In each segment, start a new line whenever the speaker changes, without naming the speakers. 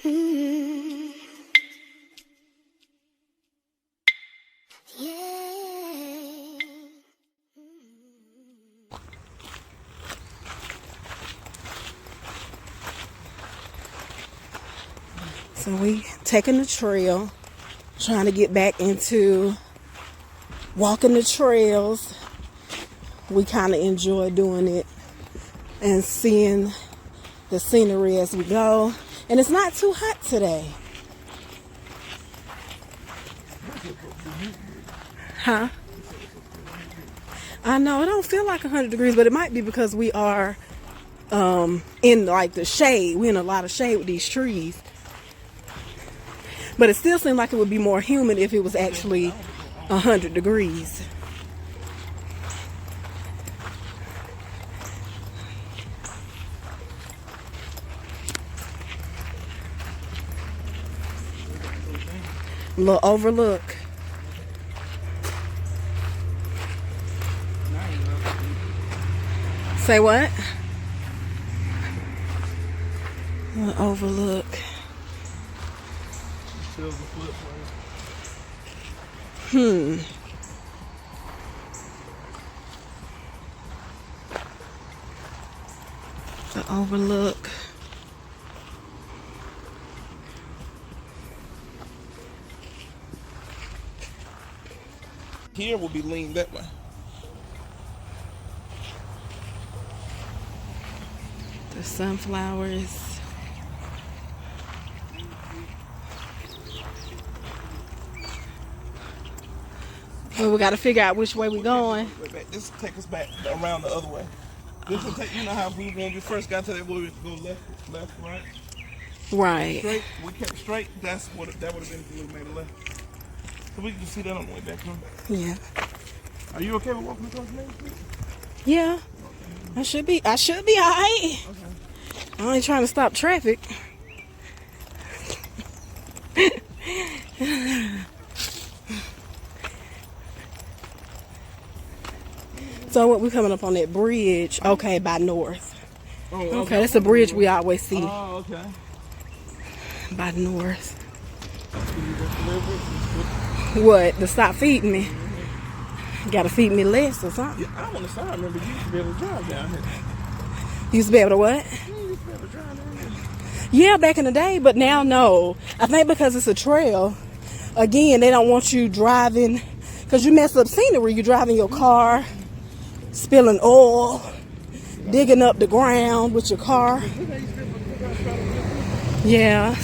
Mm. Yeah. So we taking the trail, trying to get back into walking the trails. We kind of enjoy doing it and seeing the scenery as we go. And it's not too hot today. Huh? I know it don't feel like 100 degrees, but it might be because we are in like the shade. We're in a lot of shade with these trees. But it still seemed like it would be more humid if it was actually 100 degrees. A little overlook. Say what? A little overlook. The overlook.
Here will be leaned that way.
The sunflowers. Well, we got to figure out which way we're going.
This will take us back around the other way. This will take, you know how when we first got to that, we would go left, right?
Right.
Straight, we kept straight, that would have been if we would have made a left. So we can just see that on the way back home.
Yeah.
Are you okay with walking across Main Street?
Yeah. I should be alright. Okay. I'm only trying to stop traffic. So what, we coming up on that bridge? Okay, by North.
Oh,
okay, that's a bridge we always see.
Oh, okay.
By North. What? To stop feeding me? Gotta feed me less or something.
Yeah, I want to say I remember you used to be able to drive down here.
You used to be able to what?
Yeah, you used to be able to drive down here.
Yeah, back in the day, but now no. I think because it's a trail, again, they don't want you driving, because you mess up scenery. You driving your car, spilling oil, digging up the ground with your car. Yeah.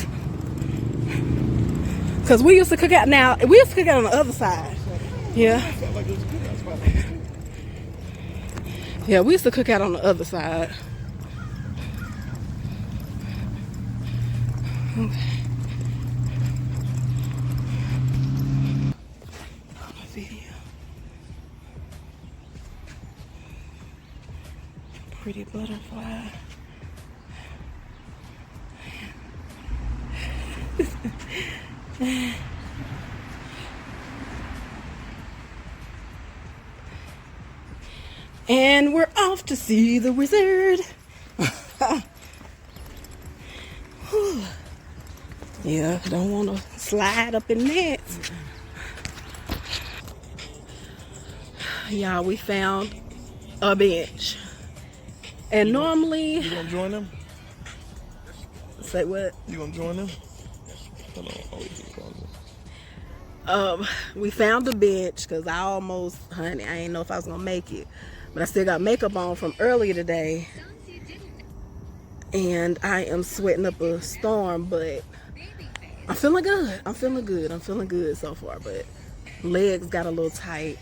Because we used to cook out now. We used to cook out on the other side. Yeah. Yeah, we used to cook out on the other side. Okay. Video. Pretty butterfly. And we're off to see the wizard. Yeah, don't want to slide up in that. Y'all, we found a bench. And normally...
You gonna join them?
Say what?
You gonna join them? Hold on.
We found a bench because I almost, honey, I didn't know if I was gonna make it, but I still got makeup on from earlier today, and I am sweating up a storm, but I'm feeling good. I'm feeling good so far, but legs got a little tight,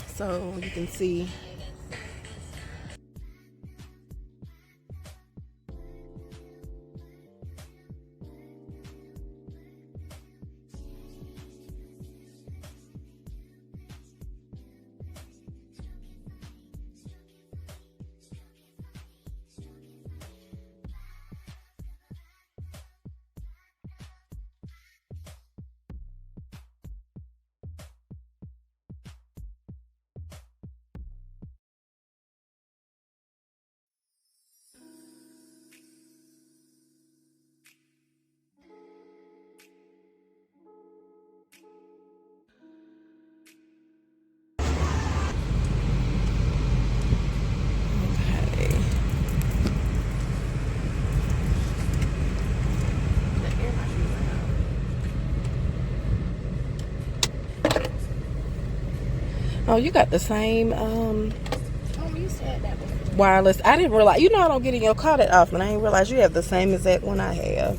so you can see. Oh, you got the same
You said that before.
wireless. I didn't realize. You know I don't get in your car that often. I didn't realize you have the same exact one I have.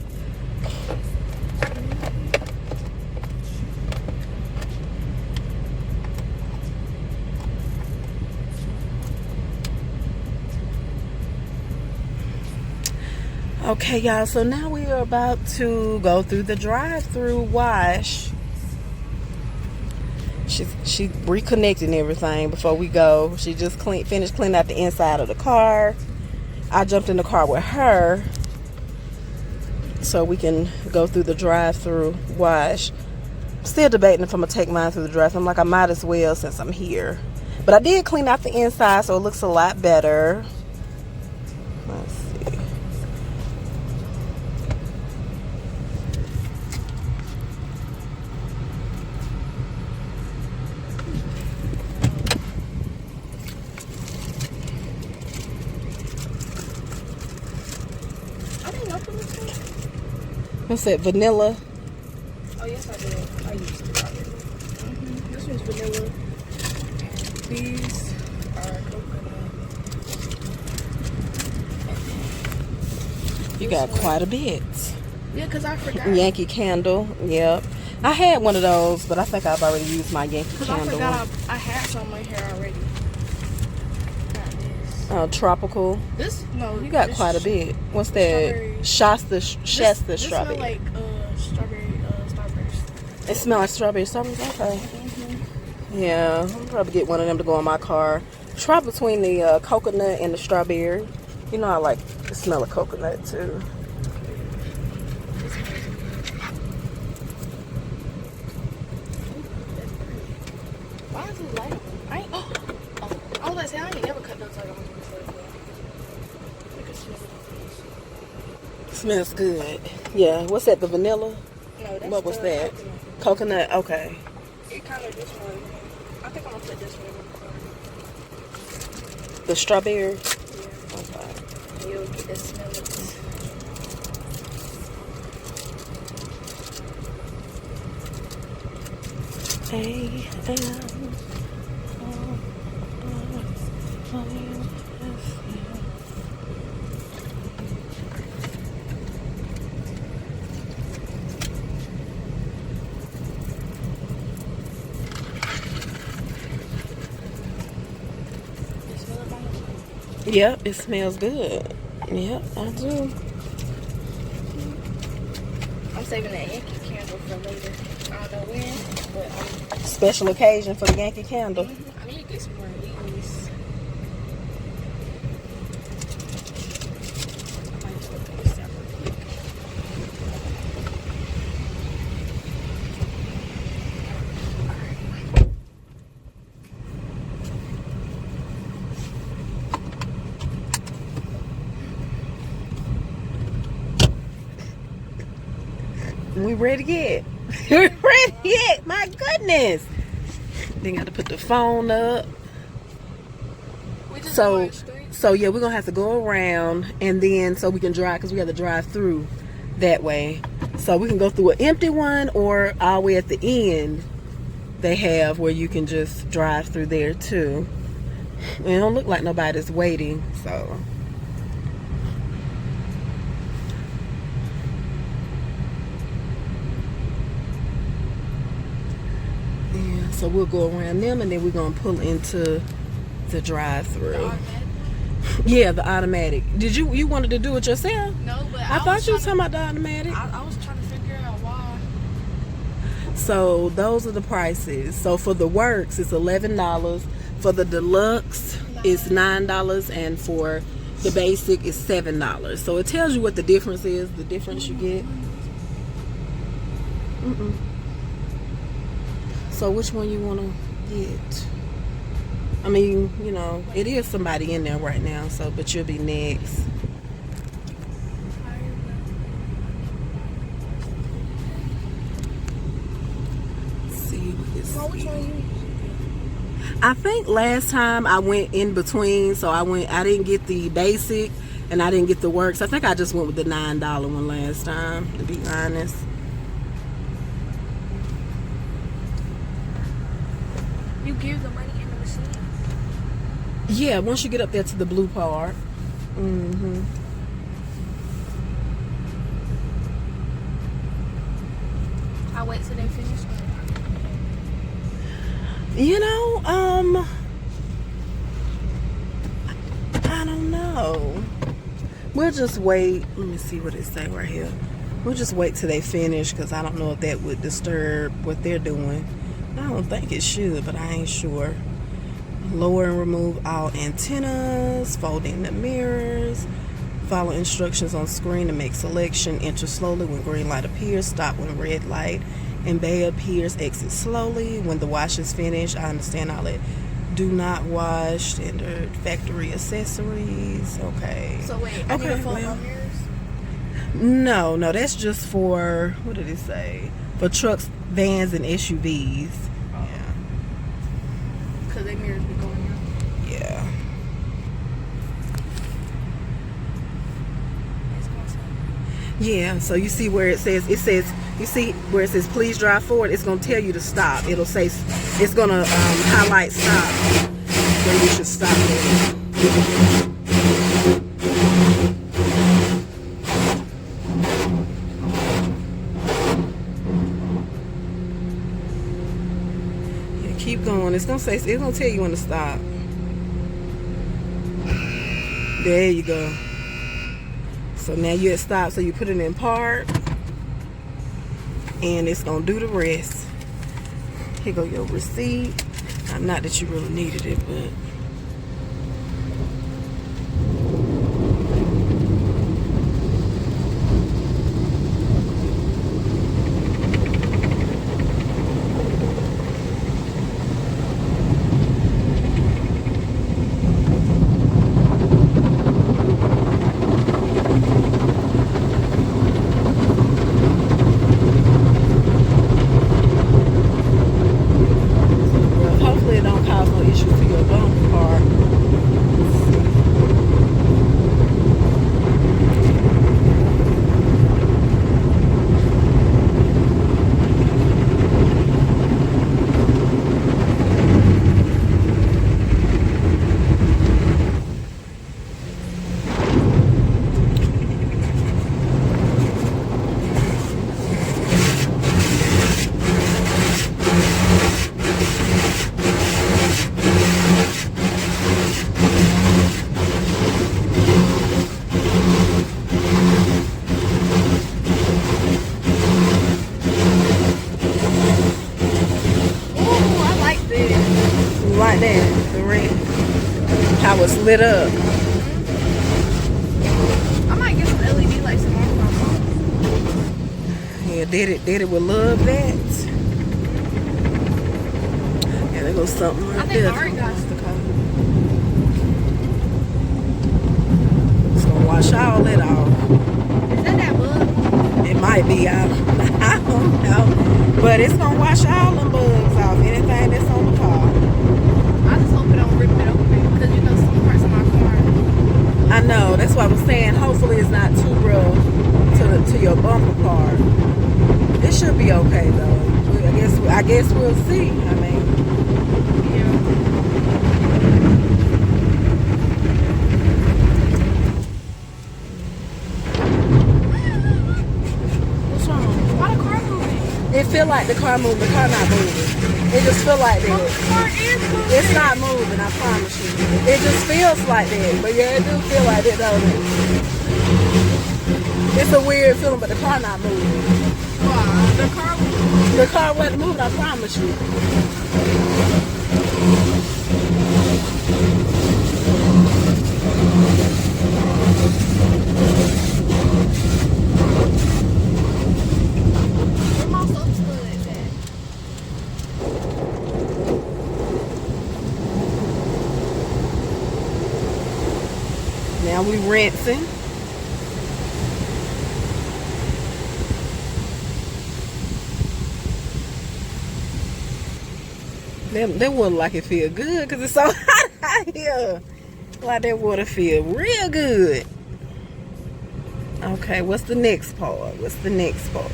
Okay, y'all, so now we are about to go through the drive-through wash. She reconnecting everything before we go. She just finished cleaning out the inside of the car. I jumped in the car with her so we can go through the drive-through wash. Still debating if I'm gonna take mine through the drive-through. I'm like, I might as well since I'm here. But I did clean out the inside, so it looks a lot better. Let's see. What's that, vanilla?
Oh, yes, I did. I used it already. This one's vanilla. And these are coconut.
You got quite a bit.
Yeah, because I forgot.
Yankee Candle, yep. I had one of those, but I think I've already used my Yankee
Because
Candle.
I forgot I had some in here already. Got this.
Oh, tropical.
This? No.
You got quite a bit. What's that? Shasta strawberry.
This smell like strawberry starburst.
It smells like strawberry starburst? Okay. Yeah, I'll probably get one of them to go in my car. Try between the coconut and the strawberry. You know I like the smell of coconut too.
Why is it light? I was like, I ain't never cut those light on before.
Smells good. Yeah, what's that, the vanilla?
No, that's
What was
the
that? Coconut, okay.
It kind of this one. I think I'm gonna put this one in.
The strawberry?
Yeah.
Okay.
You'll get the smell of
Yep, it smells good. Yep, I do.
I'm saving that Yankee Candle for later. I don't know when, but
Special occasion for the Yankee Candle.
I need to get some more of these. I might just look at this out real quick.
We ready yet? We ready yet? My goodness. Then got to put the phone up.
We just
So,
going straight.
so yeah, we're gonna have to go around and then so we can drive because we got to drive through that way. So we can go through an empty one or all the way at the end. They have where you can just drive through there too. It don't look like nobody's waiting, so. Yeah, so we'll go around them and then we're gonna pull into the drive-through. Yeah, the automatic. Did you wanted to do it yourself?
No, but
I thought you was talking about the automatic.
I was trying to figure out why.
So those are the prices. So for the works, it's $11. For the deluxe, it's $9, and for the basic, it's $7. So it tells you what the difference is. The difference you get. So which one you want to get? I mean, you know, it is somebody in there right now. So, but you'll be next.
Which one you?
I think last time I went in between, so I didn't get the basic and I didn't get the works. I think I just went with the $9 one last time, to be honest.
You give the money in
Yeah, once you get up there to the blue part. Mm-hmm.
I'll wait till they finish.
You know, I don't know. We'll just wait. Let me see what it say right here. We'll just wait till they finish because I don't know if that would disturb what they're doing. I don't think it should, but I ain't sure. Lower and remove all antennas, folding the mirrors, follow instructions on screen to make selection, enter slowly when green light appears, stop when red light and bay appears, exit slowly. When the wash is finished, I understand all that. Do not wash, enter factory accessories. Okay.
So wait, I need to fold my mirrors?
No, that's just for, what did it say? For trucks, vans, and SUVs. Yeah.
Because they mirrors be going out.
Yeah. Yeah, so you see where you see where it says please drive forward, it's going to tell you to stop. It'll say, it's going to highlight stop. Then you should stop there. Yeah, keep going. It's going to tell you when to stop. There you go. So now you at stop, so you put it in park, and it's gonna do the rest. Here go your receipt. Not that you really needed it, but hopefully it don't cause no issues to your bumper part. Right there, the red. How it's lit up.
I might get some LED lights in my phone.
Yeah, Daddy would love that. Yeah, there goes something right
I think
there.
I already got the color.
It's gonna wash all that off.
Is that bug?
It might be out. I don't know. But it's gonna wash all them bugs off. Anything that's on the car.
I just hope it don't rip it open. Because you know some parts of my car.
I know, that's why I was saying hopefully it's not too rough to your bumper part. It should be okay though. I guess we'll see. I mean,
Yeah.
what's wrong?
Why the car moving?
It feel like the car moving. The car not moving. It just feel like
The
that.
car is moving.
It's not moving, I promise you. It just feels like that. But yeah, it do feel like that, don't it? It's a weird feeling, but the car not moving.
Why? The car moving.
The car wasn't moving, I promise you.
Where my soap studs at?
Now we rinsing. That water like it feel good because it's so hot out here. Like that water feel real good. Okay, what's the next part? What's the next part?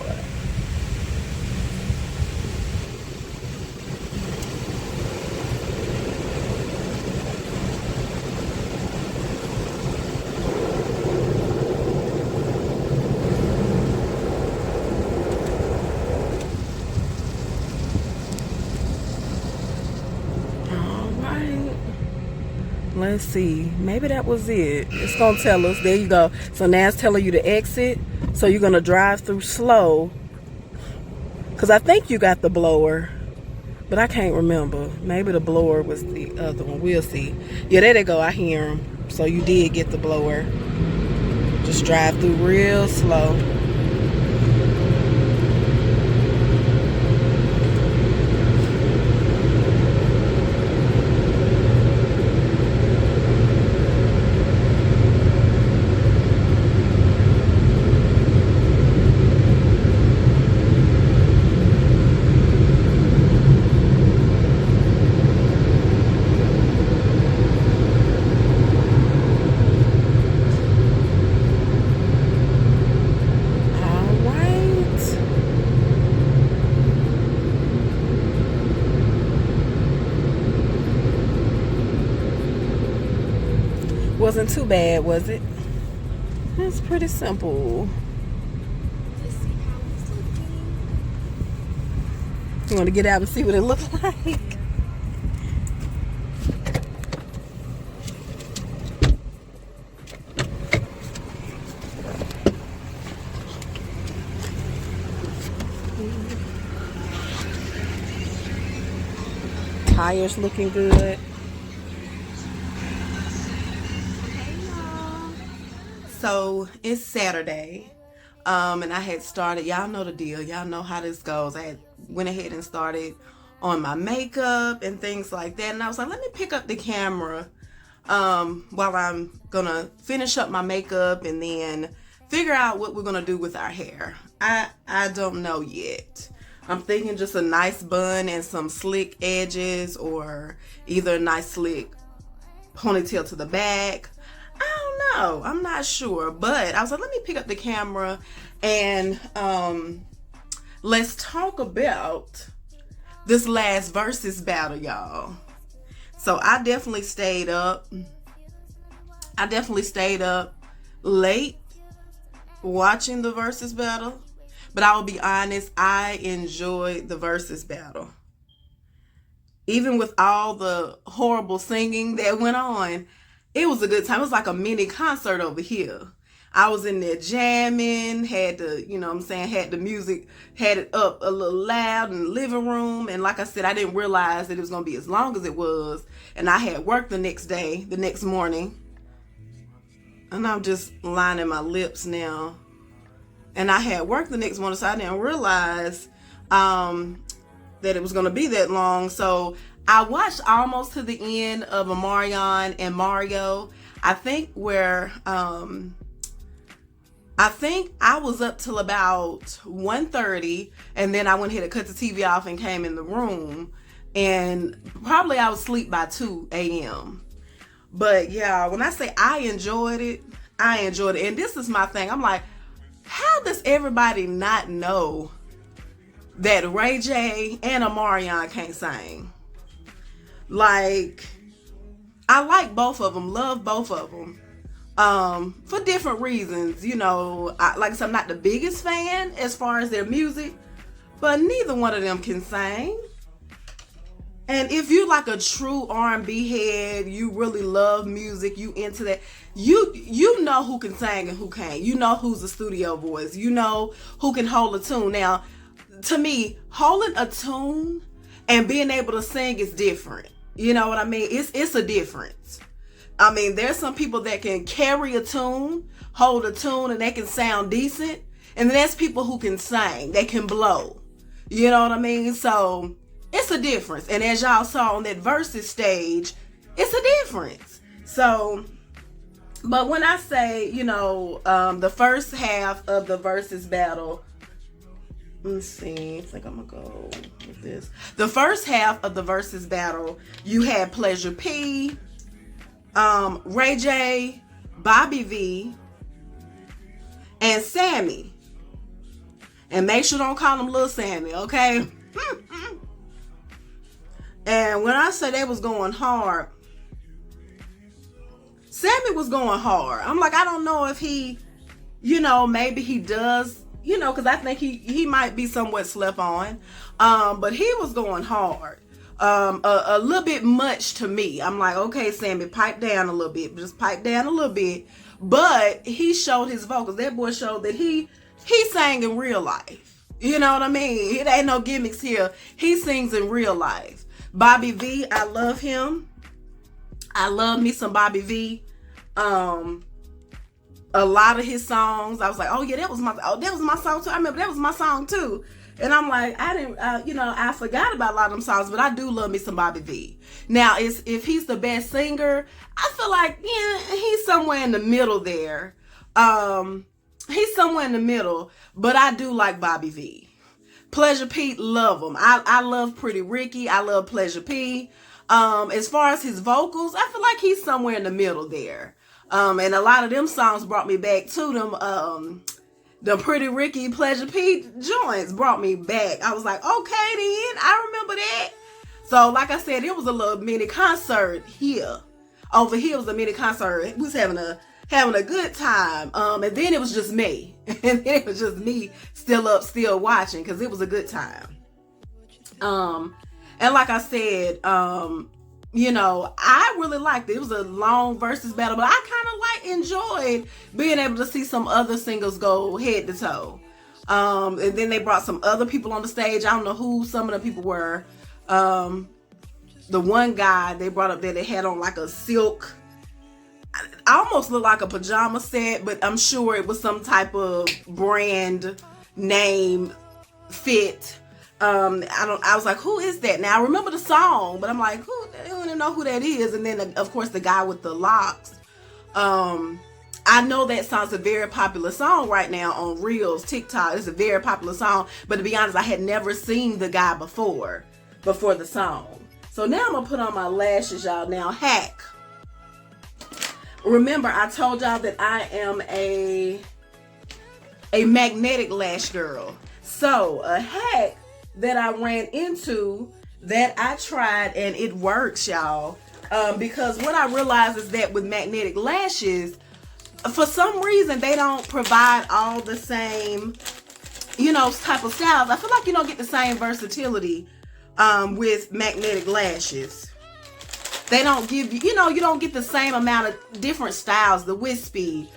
let's see. Maybe that was it. It's gonna tell us. There you go. So now it's telling you to exit. So you're gonna drive through slow. Cause I think you got the blower, but I can't remember. Maybe the blower was the other one. We'll see. Yeah, there they go. I hear them. So you did get the blower. Just drive through real slow. Wasn't too bad, was it? It's pretty simple.
Let's see how it's looking.
You want to get out and see what it looks like? Tires looking good. So it's Saturday, and I had started, y'all know the deal, y'all know how this goes. I had went ahead and started on my makeup and things like that, and I was like, let me pick up the camera while I'm gonna finish up my makeup and then figure out what we're gonna do with our hair. I don't know yet. I'm thinking just a nice bun and some slick edges, or either a nice slick ponytail to the back. I don't know. I'm not sure. But I was like, let me pick up the camera and let's talk about this last versus battle, y'all. So I definitely stayed up. Late watching the versus battle. But I will be honest, I enjoyed the versus battle. Even with all the horrible singing that went on, it was a good time. It was like a mini concert over here. I was in there jamming, had the, had the music, had it up a little loud in the living room. And like I said, I didn't realize that it was going to be as long as it was. And I had work the next morning. And I'm just lining my lips now. And I had work the next morning, so I didn't realize that it was going to be that long. So I watched almost to the end of Omarion and Mario. I think I was up till about 1:30, and then I went ahead and cut the TV off and came in the room, and probably I was asleep by 2 a.m. But yeah, when I say I enjoyed it. And this is my thing. I'm like, how does everybody not know that Ray J and Omarion can't sing? Like, I like both of them, love both of them, for different reasons. Like I said, I'm not the biggest fan as far as their music, but neither one of them can sing. And if you like a true R&B head, you really love music, you into that, you know who can sing and who can't. You know who's a studio voice. You know who can hold a tune. Now, to me, holding a tune and being able to sing is different. You know what I mean? It's a difference. I mean, there's some people that can carry a tune, hold a tune, and they can sound decent. And then there's people who can sing. They can blow. You know what I mean? So it's a difference. And as y'all saw on that versus stage, it's a difference. So, but when I say, the first half of the versus battle, let's see, I think I'm gonna go with this. The first half of the versus battle, you had Pleasure P, Ray J, Bobby V, and Sammy. And make sure don't call him Little Sammy, okay? And when I say they was going hard, Sammy was going hard. I'm like, I don't know if he, maybe he does, because I think he might be somewhat slept on. But he was going hard. a little bit much to me. I'm like, okay, Sammy, pipe down a little bit, just pipe down a little bit. But he showed his vocals. That boy showed that he sang in real life. You know what I mean? It ain't no gimmicks here. He sings in real life. Bobby V, I love him. I love me some Bobby V. A lot of his songs, I was like, oh yeah, that was my song too. I remember that was my song too. And I'm like, I forgot about a lot of them songs, but I do love me some Bobby V. Now, if he's the best singer, I feel like, yeah, he's somewhere in the middle there. He's somewhere in the middle, but I do like Bobby V. Pleasure P, love him. I love Pretty Ricky. I love Pleasure P. As far as his vocals, I feel like he's somewhere in the middle there. And a lot of them songs brought me back to them. The Pretty Ricky, Pleasure P joints brought me back. I was like, okay then, I remember that. So like I said, it was a little mini concert here. Over here was a mini concert. We was having a good time. And then it was just me. And then it was just me still up, still watching, because it was a good time. And like I said, I really liked it. It was a long versus battle, but I kind of enjoyed being able to see some other singers go head to toe. And then they brought some other people on the stage. I don't know who some of the people were. The one guy they brought up there, they had on like a silk, I almost looked like a pajama set, but I'm sure it was some type of brand name fit. I was like, who is that? Now I remember the song, but I'm like, I don't even know who that is. And then of course the guy with the locks. I know that song's a very popular song right now on Reels, TikTok. It's a very popular song, but to be honest, I had never seen the guy before the song. So now I'm gonna put on my lashes, y'all. Now, hack. Remember, I told y'all that I am a magnetic lash girl. So a hack that I ran into that I tried and it works, y'all. Because what I realized is that with magnetic lashes, for some reason they don't provide all the same, type of styles. I feel like you don't get the same versatility with magnetic lashes. They don't give you, you don't get the same amount of different styles, the wispy.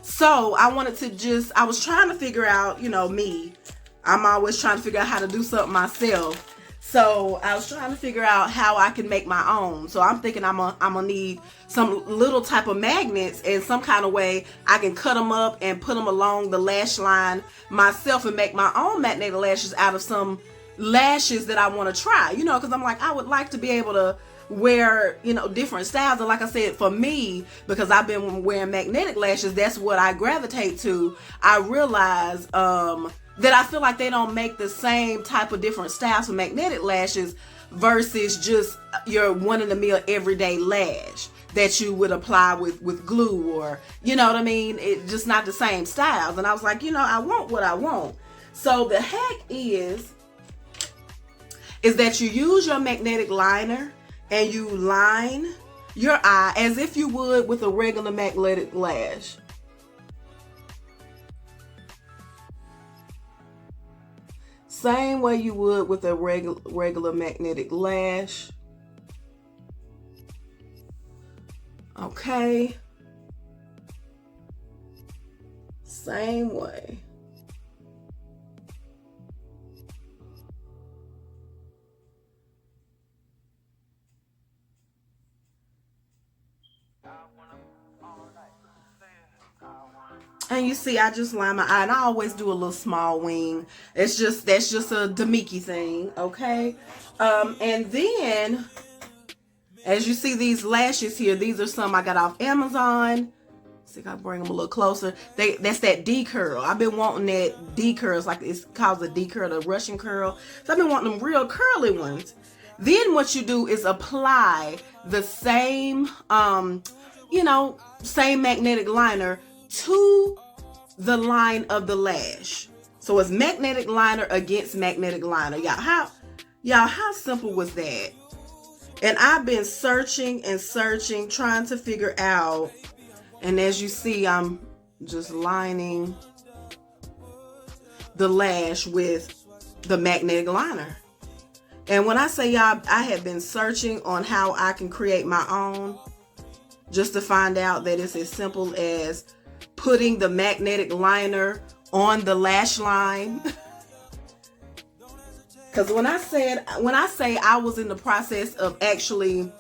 So I was trying to figure out, me. I'm always trying to figure out how to do something myself. So I was trying to figure out how I can make my own. So I'm thinking I'm gonna need some little type of magnets, and some kind of way I can cut them up and put them along the lash line myself and make my own magnetic lashes out of some lashes that I want to try, because I'm like, I would like to be able to wear, different styles. And like I said, for me, because I've been wearing magnetic lashes, that's what I gravitate to. I realize that I feel like they don't make the same type of different styles for magnetic lashes versus just your one-in-a-mill everyday lash that you would apply with glue, or, you know what I mean? It's just not the same styles. And I was like, I want what I want. So the hack is that you use your magnetic liner and you line your eye as if you would with a regular magnetic lash. Same way you would with a regular magnetic lash. Okay. Same way. And you see, I just line my eye, and I always do a little small wing. That's just a Demiki thing, okay? And then, as you see these lashes here, these are some I got off Amazon. See if I bring them a little closer. That's that D curl. I've been wanting that D curl. It's like it's called the D curl, the Russian curl. So I've been wanting them real curly ones. Then what you do is apply the same, same magnetic liner to the line of the lash. So it's magnetic liner against magnetic liner. Y'all, how simple was that? And I've been searching and searching, trying to figure out. And as you see, I'm just lining the lash with the magnetic liner. And when I say y'all, I have been searching on how I can create my own, just to find out that it's as simple as putting the magnetic liner on the lash line. Because when I say I was in the process of actually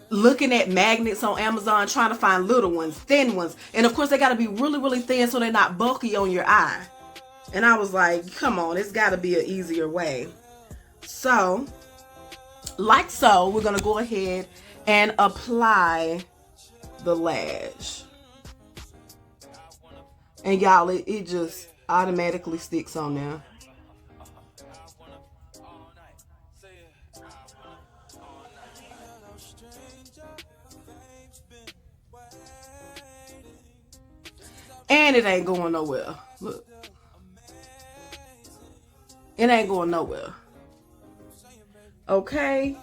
looking at magnets on Amazon, trying to find little ones, thin ones, and of course they got to be really, really thin so they're not bulky on your eye. And I was like, come on, it's got to be an easier way. So, like so, we're going to go ahead and apply the lash. And y'all, it just automatically sticks on there. And it ain't going nowhere. Look. It ain't going nowhere. Okay?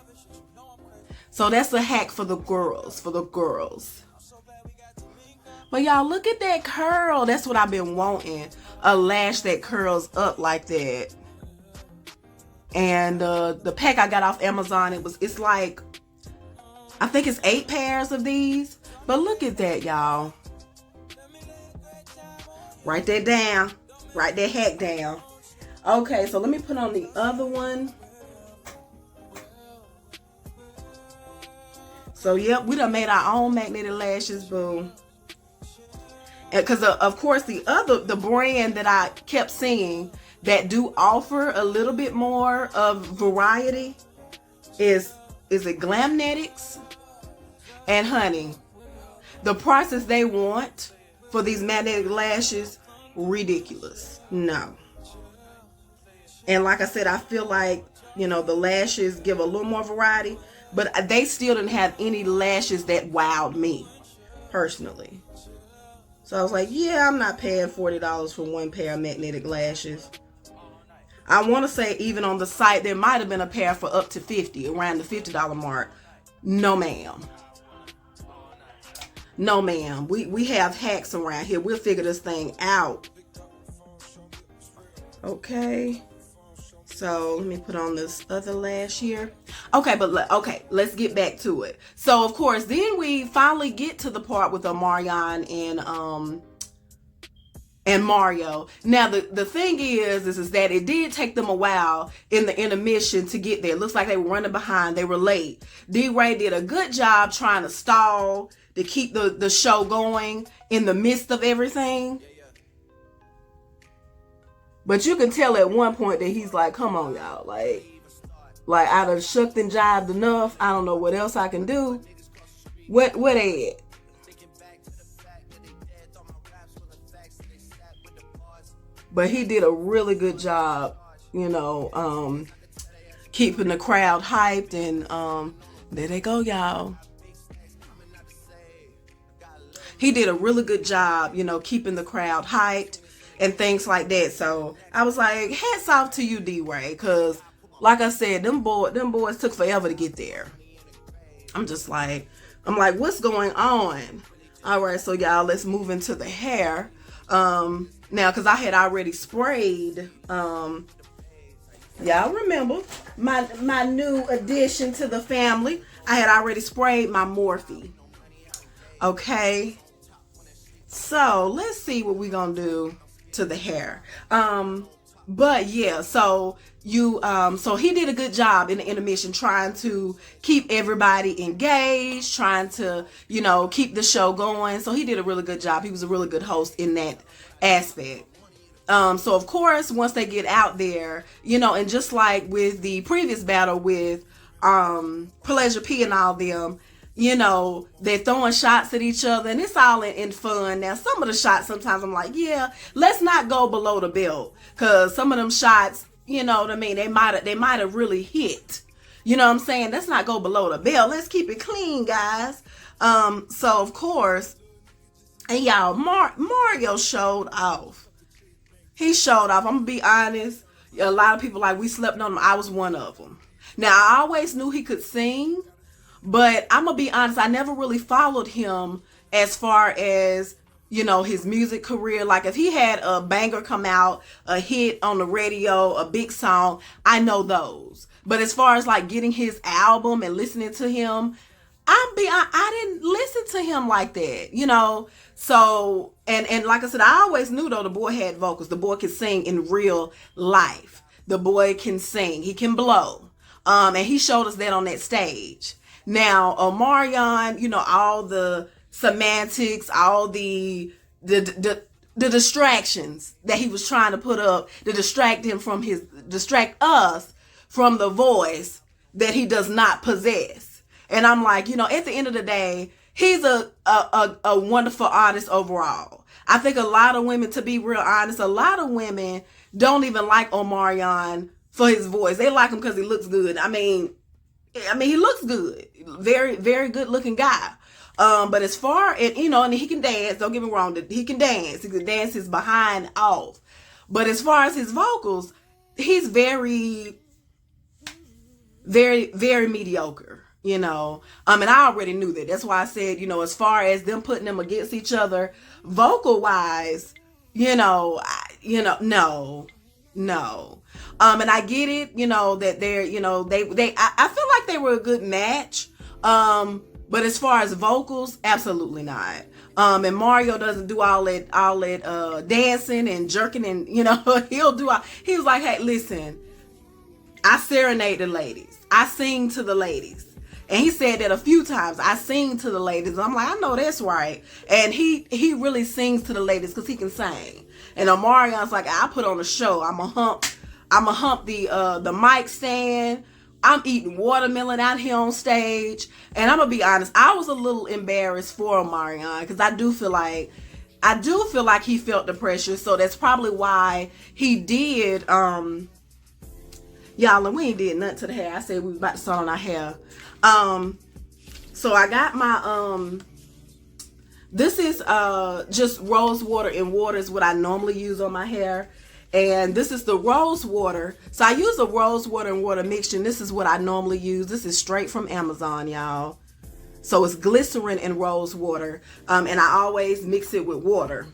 So that's a hack for the girls. But y'all, look at that curl. That's what I've been wanting. A lash that curls up like that. And the pack I got off Amazon, it's like, I think it's 8 pairs of these. But look at that, y'all. Write that down. Write that hack down. Okay, so let me put on the other one. So, yep, we done made our own magnetic lashes, boo. Because, of course, the brand that I kept seeing that do offer a little bit more of variety is it Glamnetics? And, honey, the prices they want for these magnetic lashes, ridiculous. No. And like I said, I feel like, the lashes give a little more variety, but they still didn't have any lashes that wowed me, personally. So I was like, yeah, I'm not paying $40 for one pair of magnetic lashes. I want to say even on the site, there might have been a pair for up to $50, around the $50 mark. No, ma'am. No, ma'am. We have hacks around here. We'll figure this thing out. Okay. So let me put on this other lash here. Okay, let's get back to it. So of course, then we finally get to the part with Omarion and Mario. Now the thing is that it did take them a while in the intermission to get there. It looks like they were running behind. They were late. D-Ray did a good job trying to stall to keep the show going in the midst of everything. But you can tell at one point that he's like, come on, y'all. Like I done shucked and jived enough. I don't know what else I can do. What they at? But he did a really good job, keeping the crowd hyped. And there they go, y'all. He did a really good job, keeping the crowd hyped and things like that. So I was like, hats off to you, D-Ray, because like I said, them boys took forever to get there. I'm like, what's going on? All right, so y'all, let's move into the hair. Now, because I had already sprayed, y'all remember my new addition to the family. I had already sprayed my Morphe. Okay, so let's see what we're gonna do to the hair. But yeah, so he did a good job in the intermission trying to keep everybody engaged, trying to, keep the show going. So he did a really good job. He was a really good host in that aspect. So of course, once they get out there, and just like with the previous battle with Pleasure P and all them, they're throwing shots at each other, and it's all in fun. Now, some of the shots, sometimes I'm like, yeah, let's not go below the belt, because some of them shots, you know what I mean, they might have really hit. You know what I'm saying? Let's not go below the belt. Let's keep it clean, guys. So of course, and y'all, Mario showed off. He showed off. I'm gonna be honest. A lot of people like, we slept on him. I was one of them. Now, I always knew he could sing, but I'm gonna be honest, I never really followed him as far as you know, his music career. Like if he had a banger come out, a hit on the radio, a big song, I know those. But as far as like getting his album and listening to him, I didn't listen to him like that, you know. So and like I said, I always knew though the boy had vocals. The boy can sing in real life. The boy can sing. He can blow. And he showed us that on that stage. Now, Omarion, you know, all the semantics, all the distractions that he was trying to put up to distract us from the voice that he does not possess. And I'm like, you know, at the end of the day, he's a wonderful artist overall. I think a lot of women, to be real honest, a lot of women don't even like Omarion for his voice. They like him because he looks good. I mean, he looks good. Very, very good looking guy. But as far as, you know, and he can dance, don't get me wrong, he can dance. He can dance his behind off. But as far as his vocals, he's very, very, very mediocre, you know. And I already knew that. That's why I said, you know, as far as them putting them against each other, vocal wise, no. And I get it, you know, that they're, you know, I feel like they were a good match. But as far as vocals, absolutely not. And Mario doesn't do all that dancing and jerking and, you know, he was like, hey, listen, I serenade the ladies. I sing to the ladies. And he said that a few times. I sing to the ladies. And I'm like, I know that's right. And he really sings to the ladies because he can sing. And Omarion's like, I put on a show. I'm a hump the mic stand. I'm eating watermelon out here on stage. And I'm gonna be honest, I was a little embarrassed for Omarion because I do feel like he felt the pressure. So that's probably why he did y'all, and we ain't did nothing to the hair. I said we was about to start on our hair. So I got my this is just rose water and water is what I normally use on my hair. And this is the rose water. So I use a rose water and water mixture. And this is what I normally use. This is straight from Amazon, y'all. So it's glycerin and rose water. And I always mix it with water.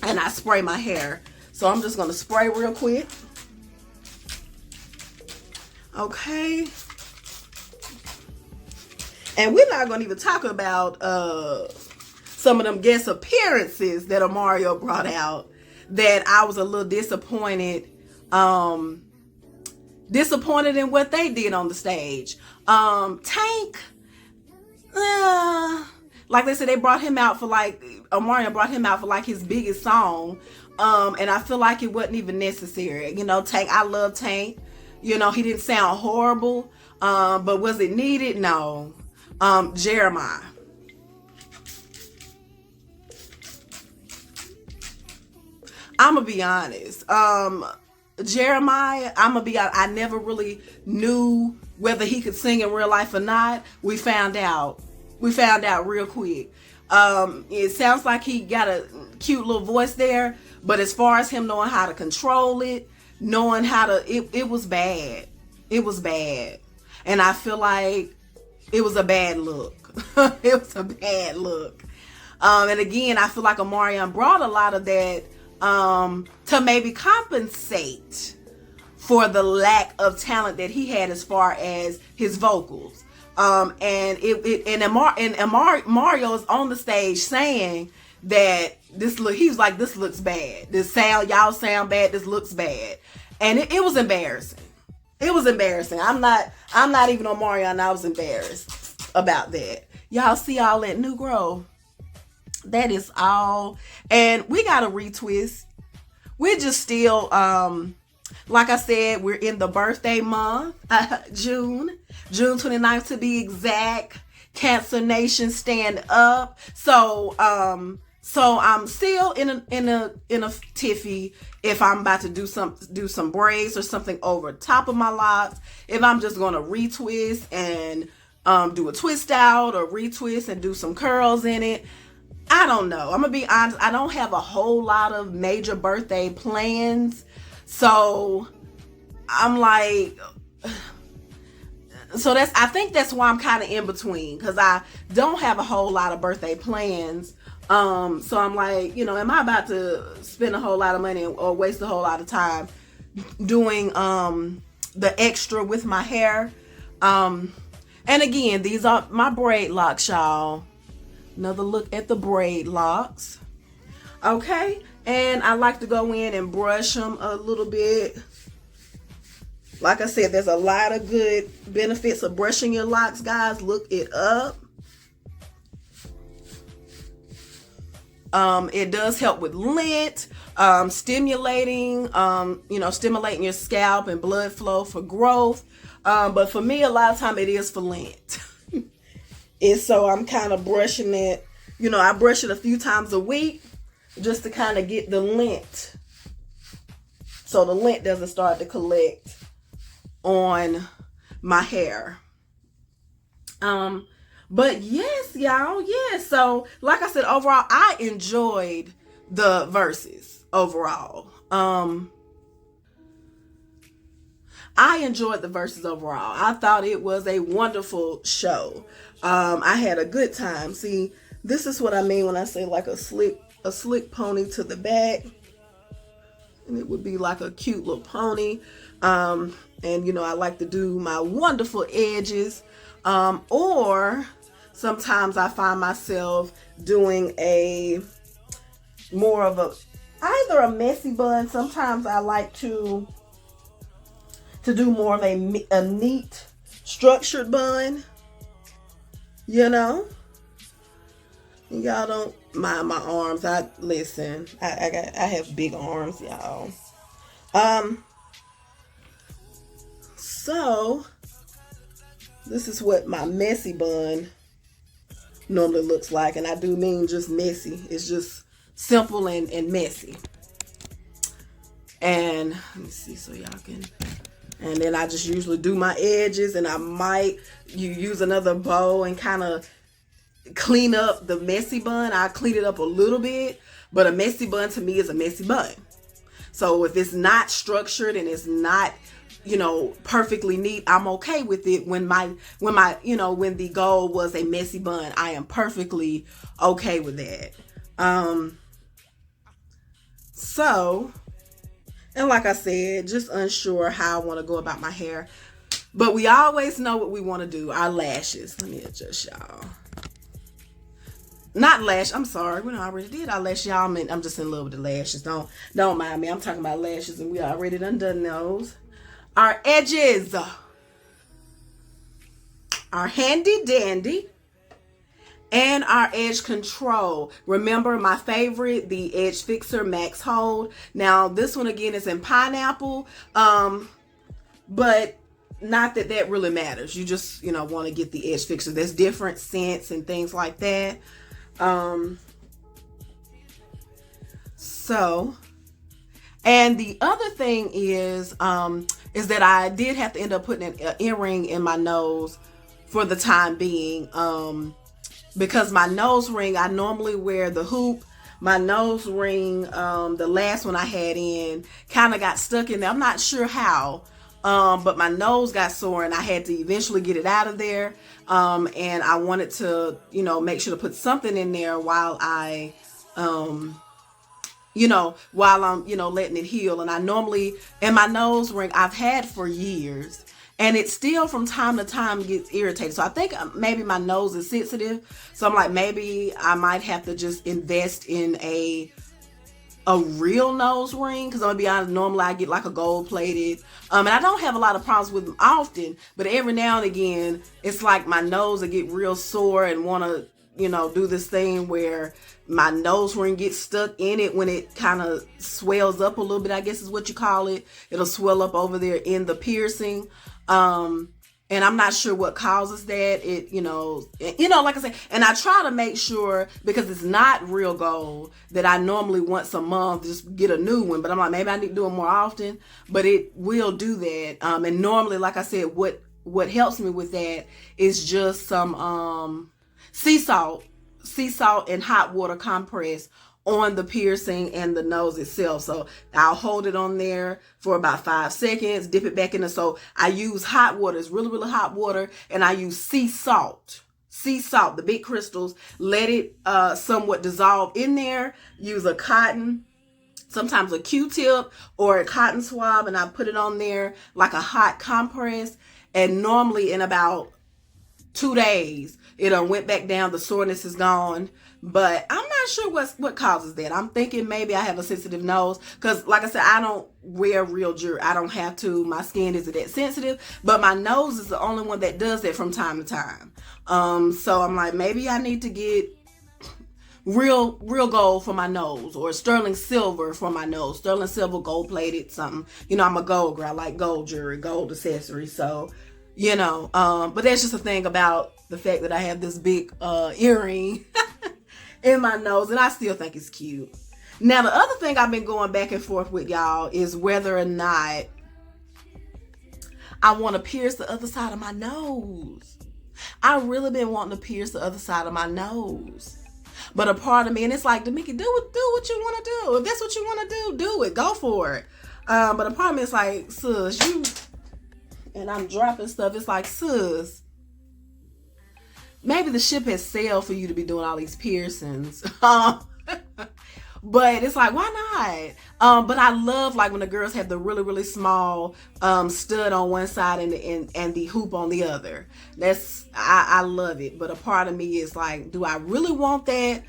And I spray my hair. So I'm just going to spray real quick. Okay. And we're not going to even talk about some of them guest appearances that Mario brought out. That I was a little disappointed in what they did on the stage. Tank, like they said, they brought him out for Omarion brought him out for like his biggest song. And I feel like it wasn't even necessary. You know, Tank, I love Tank. You know, he didn't sound horrible. But was it needed? No. Jeremiah. I'm gonna be honest. Jeremiah, I never really knew whether he could sing in real life or not. We found out real quick. It sounds like he got a cute little voice there, but as far as him knowing how to control it, it was bad. It was bad. And I feel like it was a bad look. It was a bad look. And again, I feel like Omarion brought a lot of that to maybe compensate for the lack of talent that he had as far as his vocals. And Mario is on the stage saying that he was like, this looks bad. Y'all sound bad. This looks bad. And it was embarrassing. It was embarrassing. I'm not even Omarion. I was embarrassed about that. Y'all see all that new growth. That is all. And we got a retwist. We're just still, like I said, we're in the birthday month, June 29th to be exact. Cancer Nation, stand up. So I'm still in a tiffy if I'm about to do some braids or something over top of my locks. If I'm just gonna retwist and do a twist out or retwist and do some curls in it. I don't know. I'm gonna be honest. I don't have a whole lot of major birthday plans. So I'm like, I think that's why I'm kind of in between, because I don't have a whole lot of birthday plans. So I'm like, am I about to spend a whole lot of money or waste a whole lot of time doing the extra with my hair? And again, these are my braid locks, y'all. Another look at the braid locks. Okay, and I like to go in and brush them a little bit. Like I said, there's a lot of good benefits of brushing your locks, guys. Look it up. It does help with lint, stimulating your scalp and blood flow for growth. But for me, a lot of time it is for lint. And so I'm kind of brushing it. I brush it a few times a week just to kind of get the lint, so the lint doesn't start to collect on my hair. But yes, y'all, yes. So like I said, overall, I enjoyed the verses overall. I enjoyed the verses overall. I thought it was a wonderful show. I had a good time. See, this is what I mean when I say like a slick pony to the back. And it would be like a cute little pony. And I like to do my wonderful edges. Or sometimes I find myself doing either a messy bun. Sometimes I like to do more of a neat, structured bun. Y'all don't mind my arms. I have big arms, y'all. So this is what my messy bun normally looks like, and I do mean just messy. It's just simple and messy. And let me see so y'all can. And then I just usually do my edges, and I might use another bowl and kind of clean up the messy bun. I clean it up a little bit, but a messy bun to me is a messy bun. So if it's not structured and it's not, perfectly neat, I'm okay with it. When the goal was a messy bun, I am perfectly okay with that. And like I said, just unsure how I want to go about my hair. But we always know what we want to do. Our lashes. Let me adjust y'all. Not lash. I'm sorry. We already did our lashes, y'all. I'm just in love with the lashes. Don't mind me. I'm talking about lashes, and we already done those. Our edges are handy dandy. And our edge control. Remember my favorite, the Edge Fixer Max Hold. Now this one again is in pineapple, but not that really matters. You just want to get the Edge Fixer. There's different scents and things like that. And the other thing is that I did have to end up putting an earring in my nose for the time being. Because my nose ring, I normally wear the hoop. My nose ring, the last one I had in, kind of got stuck in there. I'm not sure how, but my nose got sore and I had to eventually get it out of there. And I wanted to, make sure to put something in there while I, while I'm, letting it heal. And I normally, and my nose ring I've had for years. And it still from time to time gets irritated. So I think maybe my nose is sensitive. So I'm like, maybe I might have to just invest in a real nose ring. Because I'm going to be honest, normally I get like a gold plated. And I don't have a lot of problems with them often. But every now and again, it's like my nose will get real sore and want to, do this thing where my nose ring gets stuck in it when it kind of swells up a little bit, I guess is what you call it. It'll swell up over there in the piercing. And I'm not sure what causes that. It, like I said, and I try to make sure, because it's not real gold, that I normally once a month just get a new one. But I'm like, maybe I need to do it more often, but it will do that. And normally, like I said, what helps me with that is just some, sea salt and hot water compress on the piercing and the nose itself. So I'll hold it on there for about 5 seconds, dip it back in. So I use hot water. It's really, really hot water. And I use sea salt sea salt, the big crystals, let it somewhat dissolve in there. Use a cotton, sometimes a Q-tip or a cotton swab, and I put it on there like a hot compress. And normally in about 2 days, it went back down. The soreness is gone. But I'm not sure what causes that. I'm thinking maybe I have a sensitive nose. Because like I said, I don't wear real jewelry. I don't have to. My skin isn't that sensitive. But my nose is the only one that does that from time to time. So I'm like, maybe I need to get real gold for my nose, or sterling silver for my nose. Sterling silver, gold plated, something. You know, I'm a gold girl. I like gold jewelry, gold accessories. So, you know, but that's just a thing about the fact that I have this big earring in my nose, and I still think it's cute. Now, the other thing I've been going back and forth with y'all is whether or not I want to pierce the other side of my nose. I really been wanting to pierce the other side of my nose. But a part of me, and it's like, Damiki, do what you want to do. If that's what you want to do it. Go for it. But a part of me is like, sis, you, and I'm dropping stuff. It's like, sis, maybe the ship has sailed for you to be doing all these piercings. But it's like, why not? But I love like when the girls have the really, really small stud on one side and the hoop on the other. I love it. But a part of me is like, do I really want that,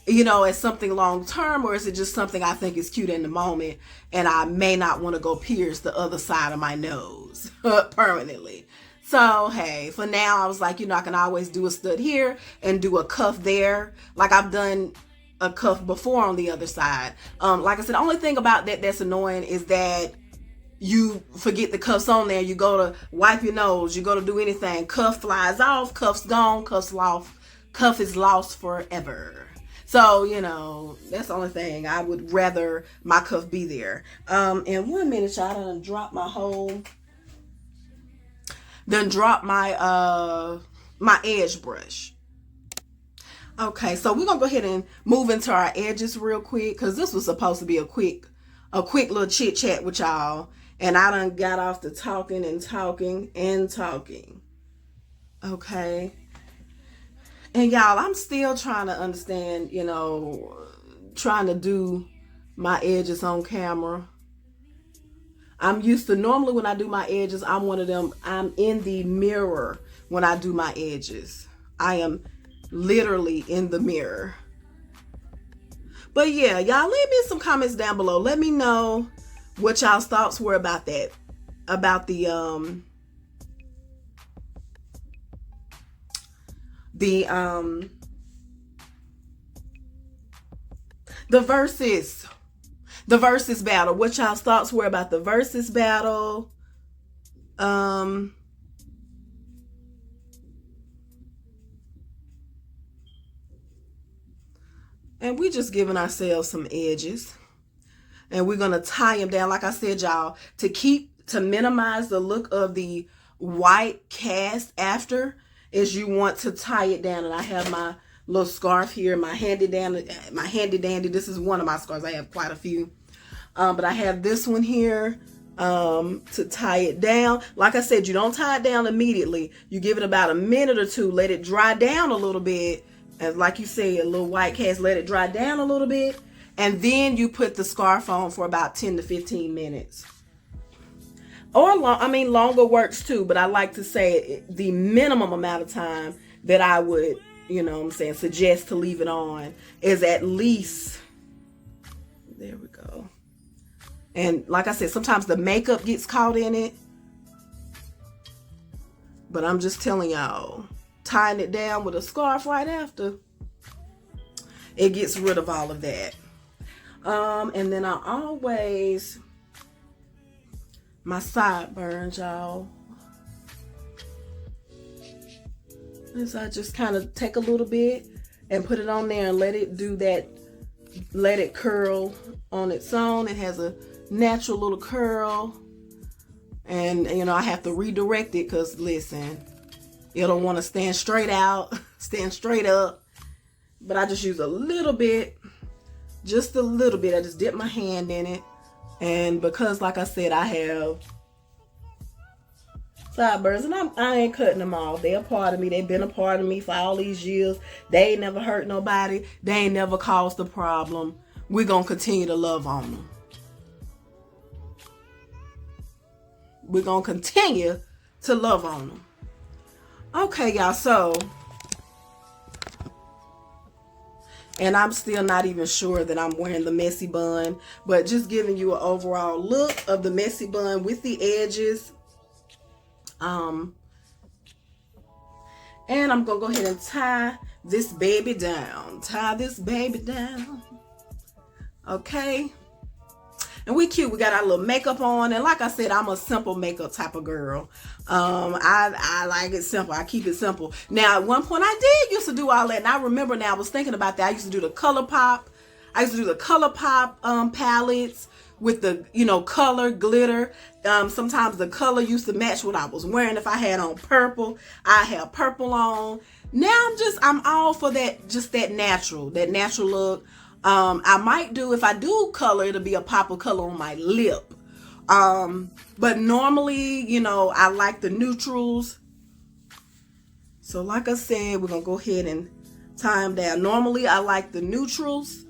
you know, as something long term, or is it just something I think is cute in the moment, and I may not want to go pierce the other side of my nose permanently? So, hey, for now, I was like, you know, I can always do a stud here and do a cuff there. Like I've done a cuff before on the other side. Like I said, the only thing about that's annoying is that you forget the cuffs on there. You go to wipe your nose, you go to do anything, cuff flies off, cuff's gone, cuff is lost forever. So, you know, that's the only thing. I would rather my cuff be there. In 1 minute, y'all, done drop my edge brush. Okay, so we're gonna go ahead and move into our edges real quick, because this was supposed to be a quick little chit chat with y'all, and I done got off to talking. Okay, and y'all, I'm still trying to understand, you know, trying to do my edges on camera. I'm used to, normally when I do my edges, I'm one of them, I'm in the mirror when I do my edges. I am literally in the mirror. But yeah, y'all, leave me some comments down below. Let me know what y'all's thoughts were about that, about the versus battle. What y'all's thoughts were about the versus battle. And we just giving ourselves some edges, and we're gonna tie them down, like I said, y'all, to minimize the look of the white cast after, is you want to tie it down. And I have my little scarf here, my handy dandy. This is one of my scarves. I have quite a few, but I have this one here to tie it down. Like I said, you don't tie it down immediately. You give it about a minute or two, let it dry down a little bit. And like you say, a little white cast, let it dry down a little bit, and then you put the scarf on for about 10 to 15 minutes. Or longer works too, but I like to say the minimum amount of time that I would, you know what I'm saying, suggest to leave it on is at least, there we go. And like I said, sometimes the makeup gets caught in it, but I'm just telling y'all, tying it down with a scarf right after, it gets rid of all of that. And then I always, my sideburns, y'all, is I just kind of take a little bit and put it on there and let it do that, let it curl on its own. It has a natural little curl, and you know, I have to redirect it, because listen, you don't want to stand straight out, stand straight up. But I just use a little bit, just a little bit. I just dip my hand in it. And because, like I said, I have Sideburns, and I ain't cutting them off. They a part of me. They've been a part of me for all these years. They ain't never hurt nobody. They ain't never caused a problem. We're going to continue to love on them. We're going to continue to love on them. Okay, y'all, so, and I'm still not even sure that I'm wearing the messy bun, but just giving you an overall look of the messy bun with the edges. And I'm going to go ahead and tie this baby down. Tie this baby down. Okay. And we cute. We got our little makeup on. And like I said, I'm a simple makeup type of girl. I like it simple. I keep it simple. Now, at one point I did used to do all that. And I remember now I was thinking about that. I used to do the ColourPop. I used to do the ColourPop palettes with the, you know, color, glitter. Sometimes the color used to match what I was wearing. If I had on purple, I had purple on. Now I'm all for that, just that natural look. I might do, if I do color, it'll be a pop of color on my lip. But normally, you know, I like the neutrals. So like I said, we're going to go ahead and tie them down. Normally, I like the neutrals.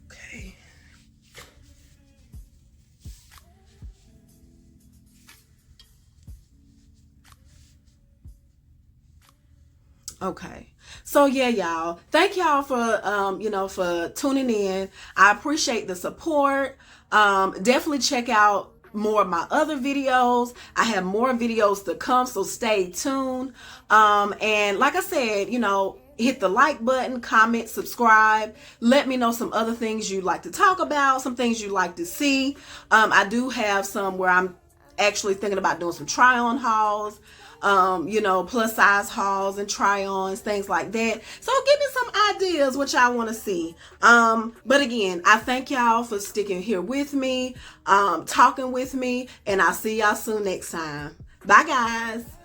Okay. Okay. So yeah, y'all, thank y'all for, you know, for tuning in. I appreciate the support. Definitely check out more of my other videos. I have more videos to come, so stay tuned. And like I said, you know, hit the like button, comment, subscribe. Let me know some other things you'd like to talk about, some things you'd like to see. I do have some where I'm actually thinking about doing some try-on hauls. You know, plus size hauls and try-ons, things like that. So give me some ideas what y'all want to see. But again, I thank y'all for sticking here with me, talking with me, and I'll see y'all soon next time. Bye, guys.